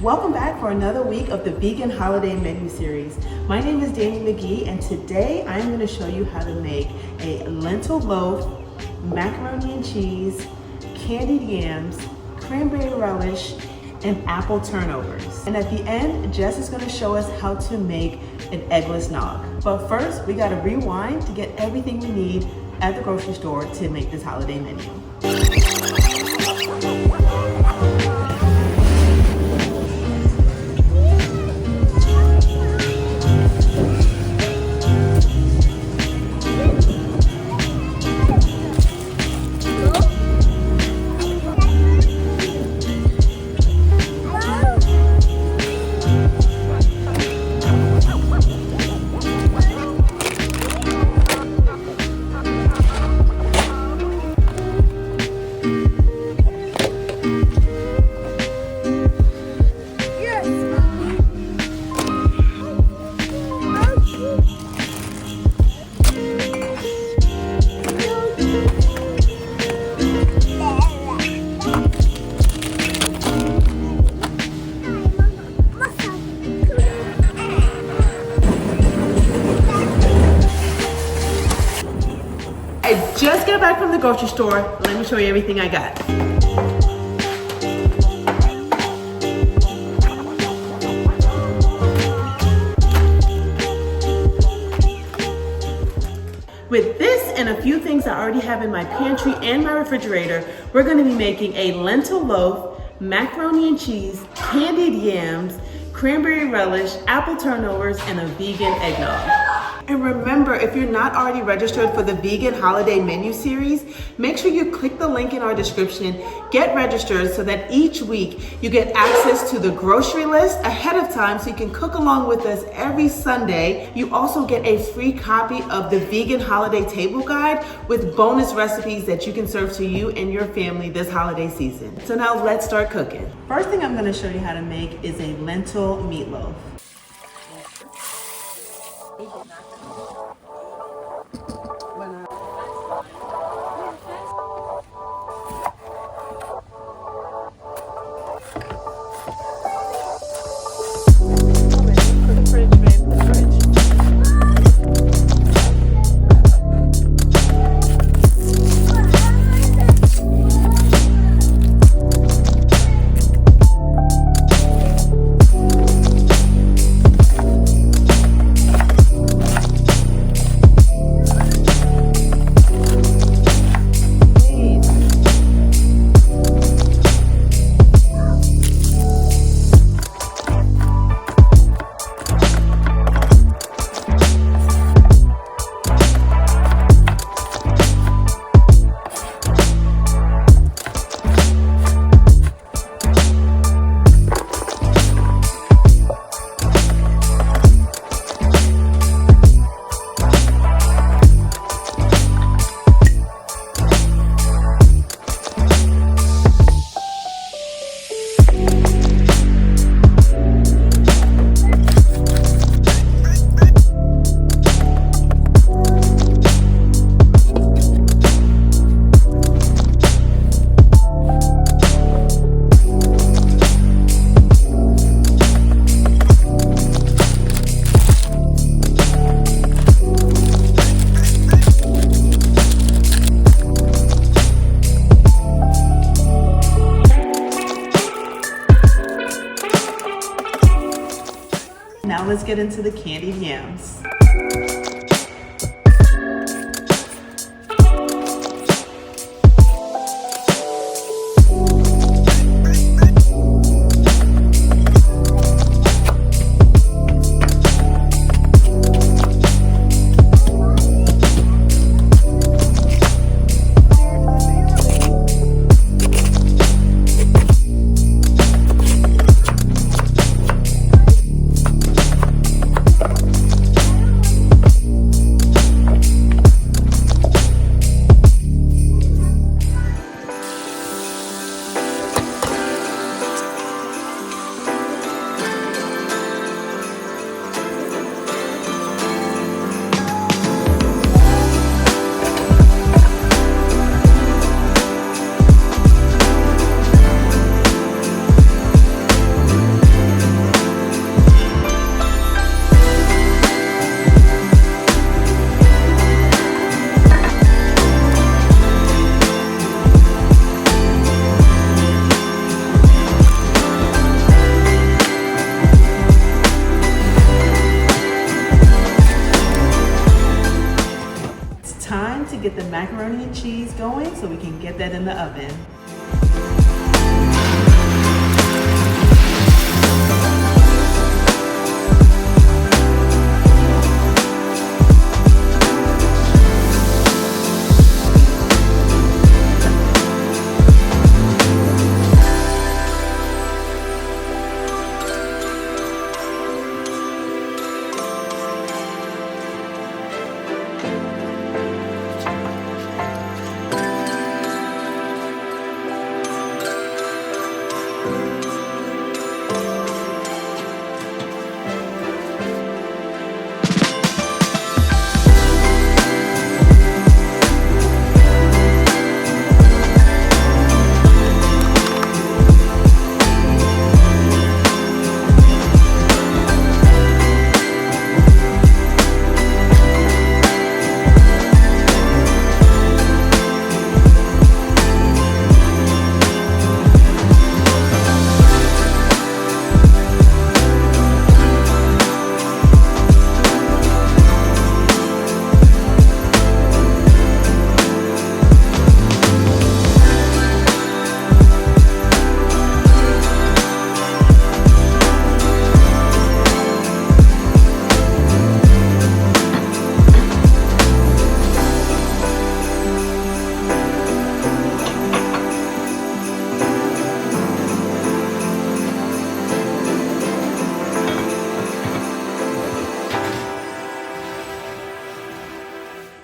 Welcome back for another week of the Vegan Holiday Menu Series. My name is Danni McGee, and today I'm going to show you how to make a lentil loaf, macaroni and cheese, candied yams, cranberry relish, and apple turnovers. And at the end, Jess is going to show us how to make an eggless nog. But first, we got to rewind to get everything we need at the grocery store to make this holiday menu. I just got back from the grocery store. Let me show you everything I got. With this and a few things I already have in my pantry and my refrigerator, we're going to be making a lentil loaf, macaroni and cheese, candied yams, cranberry relish, apple turnovers, and a vegan eggnog. And remember, if you're not already registered for the Vegan Holiday Menu Series, make sure you click the link in our description, get registered so that each week you get access to the grocery list ahead of time so you can cook along with us every Sunday. You also get a free copy of the Vegan Holiday Table Guide with bonus recipes that you can serve to you and your family this holiday season. So now let's start cooking. First thing I'm going to show you how to make is a lentil meatloaf. Now let's get into the candied yams. macaroni and cheese going so we can get that in the oven.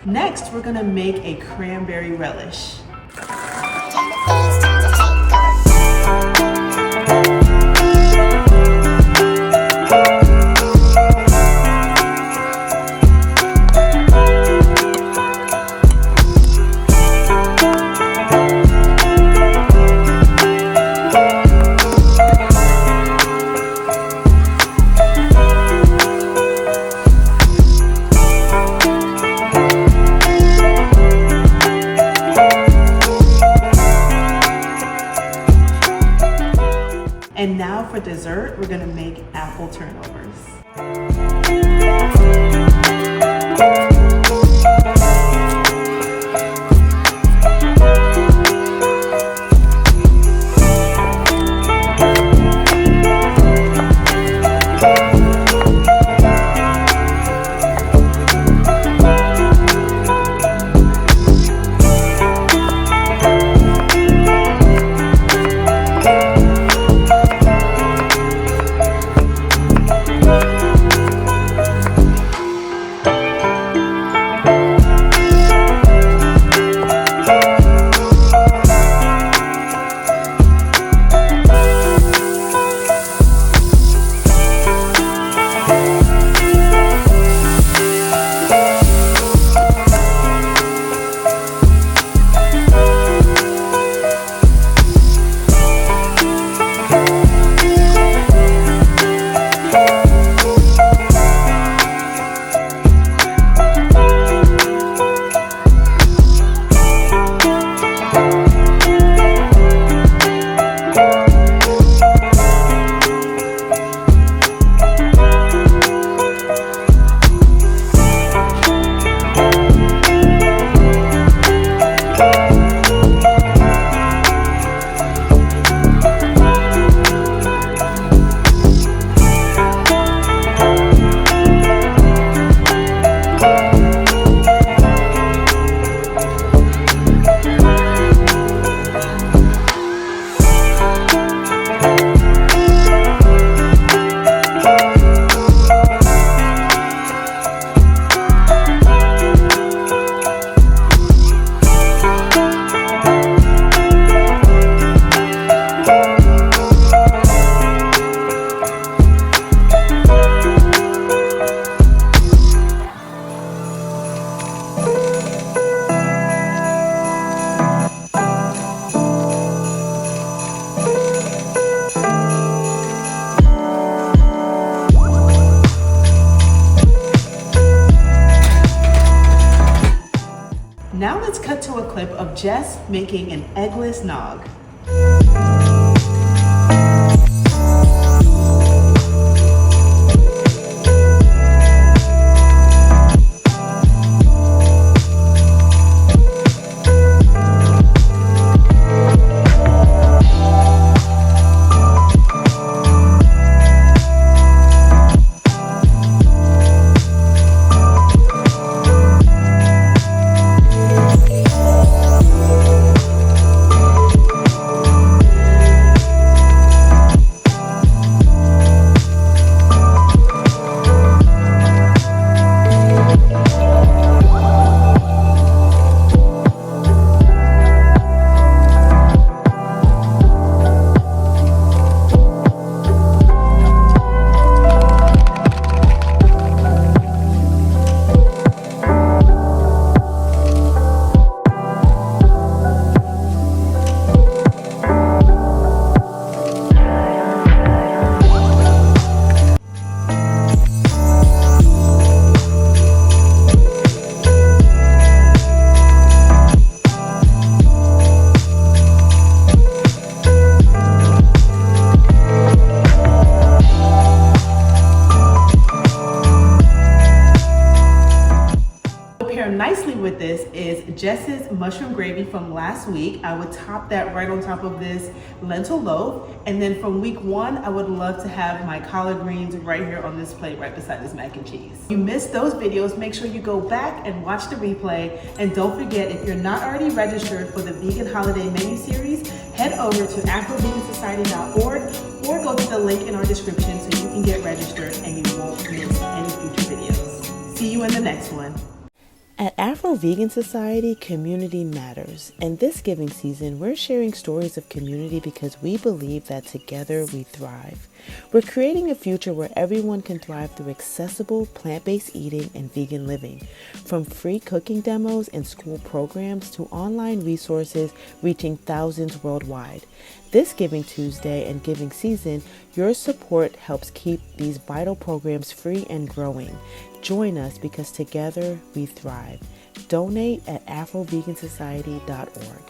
Next, we're gonna make a cranberry relish. And now for dessert, we're gonna make apple turnovers. Now let's cut to a clip of Jess making an eggless nog. Jess's mushroom gravy from last week. I would top that right on top of this lentil loaf. And then from week 1, I would love to have my collard greens right here on this plate right beside this mac and cheese. If you missed those videos, make sure you go back and watch the replay. And don't forget, if you're not already registered for the Vegan Holiday Menu Series, head over to Afro-Vegan-Society.org or go to the link in our description so you can get registered and you won't miss any future videos. See you in the next one. At Afro-Vegan Society, community matters. And this giving season, we're sharing stories of community because we believe that together we thrive. We're creating a future where everyone can thrive through accessible plant-based eating and vegan living. From free cooking demos and school programs to online resources reaching thousands worldwide. This Giving Tuesday and giving season, your support helps keep these vital programs free and growing. Join us because together we thrive. Donate at afrovegansociety.org.